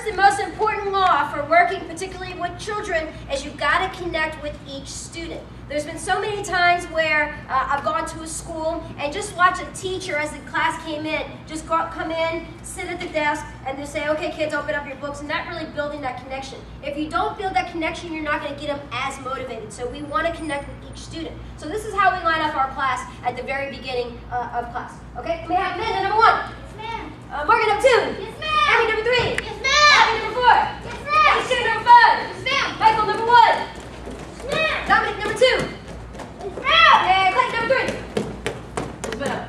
first and most important law for working particularly with children is you've got to connect with each student. There's been so many times where I've gone to a school and just watch a teacher as the class came in, just come in, sit at the desk, and just say, okay kids, open up your books, and not really building that connection. If you don't build that connection, you're not going to get them as motivated. So we want to connect with each student. So this is how we line up our class at the very beginning of class. Okay, may I have Amanda, number 1? Yes, ma'am. Morgan, number 2? Yes, ma'am. Abby, number 3? Yes, ma'am. Abby, number 4? Yes, ma'am. Shay, number 5? Yes, ma'am. Michael, number 1? Yes, ma'am. Dominic, number 2? Yes, ma'am. And Clayton, number 3? Split up.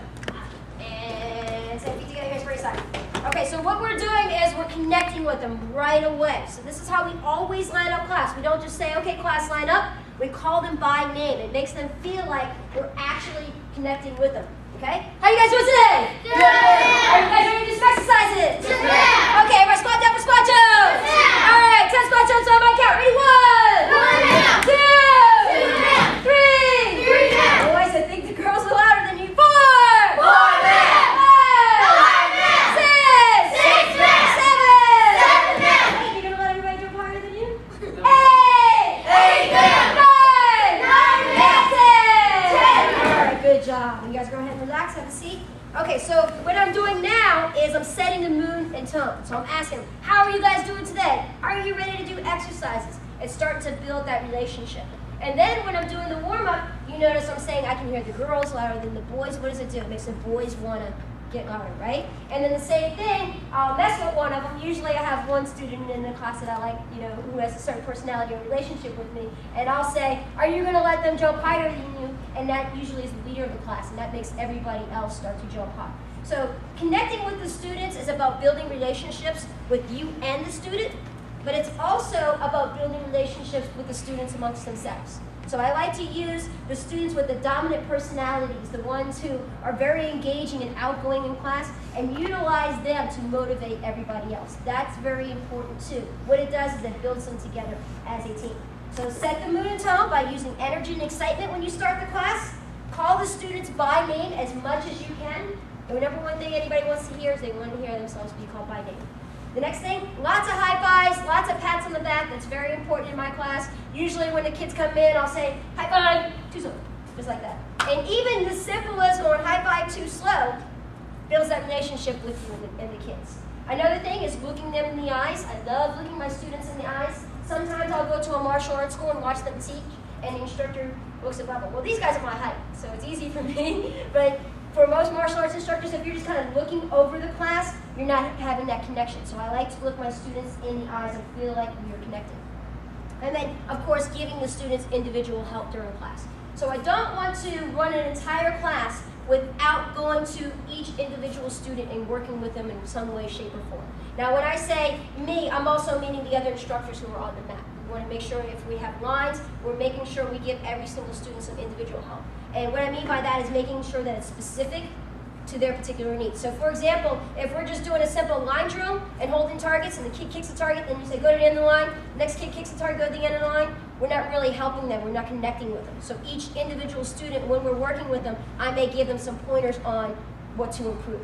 And say feet together, here's for your side. Okay, so what we're doing is we're connecting with them right away. So this is how we always line up class. We don't just say, okay, class, line up. We call them by name. It makes them feel like we're actually connecting with them. Okay? How you guys doing today? Good. Are you guys ready to do some exercises? Yes, ma'am. Okay, everybody squat down for squat jumps. Yes, ma'am. All right, 10 squat jumps on my count. Ready? 1, 1, ma'am. 2, 2, ma'am. 3, 3, ma'am. Boys, I think the girls are louder than you. 4, 5, 4, ma'am. 5, ma'am. 6, 6, ma'am. 7, 7, ma'am. Hey, you gonna let everybody jump higher than you? 8, 8, ma'am. 9, 9, ma'am. 10. All right, good job. You guys go ahead and relax, have a seat. Okay, so what I'm doing now is I'm setting the mood and tone. So I'm asking, how are you guys doing today? Are you ready to do exercises? It's starting to build that relationship. And then when I'm doing the warm-up, you notice I'm saying I can hear the girls louder than the boys. What does it do? It makes the boys want to get louder, right? And then the same thing, I'll mess with one of them. Usually I have one student in the class that I like, who has a certain personality or relationship with me. And I'll say, are you going to let them jump higher than you? And that usually is the leader of the class, and that makes everybody else start to jump high. So connecting with the students is about building relationships with you and the student, but it's also about building relationships with the students amongst themselves. So I like to use the students with the dominant personalities, the ones who are very engaging and outgoing in class, and utilize them to motivate everybody else. That's very important too. What it does is it builds them together as a team. So set the mood and tone by using energy and excitement when you start the class. Call the students by name as much as you can. And the number one thing anybody wants to hear is they want to hear themselves be called by name. The next thing, lots of high fives, lots of pats on the back. That's very important in my class. Usually when the kids come in, I'll say, high five, too slow, just like that. And even the simplest going high five too slow builds that relationship with you and the kids. Another thing is looking them in the eyes. I love looking my students in the eyes. Sometimes I'll go to a martial arts school and watch them teach, and the instructor looks above them. Well, these guys are my height, so it's easy for me, but for most martial arts instructors, if you're just kind of looking over the class, you're not having that connection. So I like to look my students in the eyes and feel like we are connected. And then, of course, giving the students individual help during class. So I don't want to run an entire class without going to each individual student and working with them in some way, shape, or form. Now, when I say me, I'm also meaning the other instructors who are on the mat. We want to make sure if we have lines, we're making sure we give every single student some individual help. And what I mean by that is making sure that it's specific to their particular needs. So for example, if we're just doing a simple line drill and holding targets and the kid kicks the target, then you say go to the end of the line, next kid kicks the target, go to the end of the line, we're not really helping them, we're not connecting with them. So each individual student, when we're working with them, I may give them some pointers on what to improve.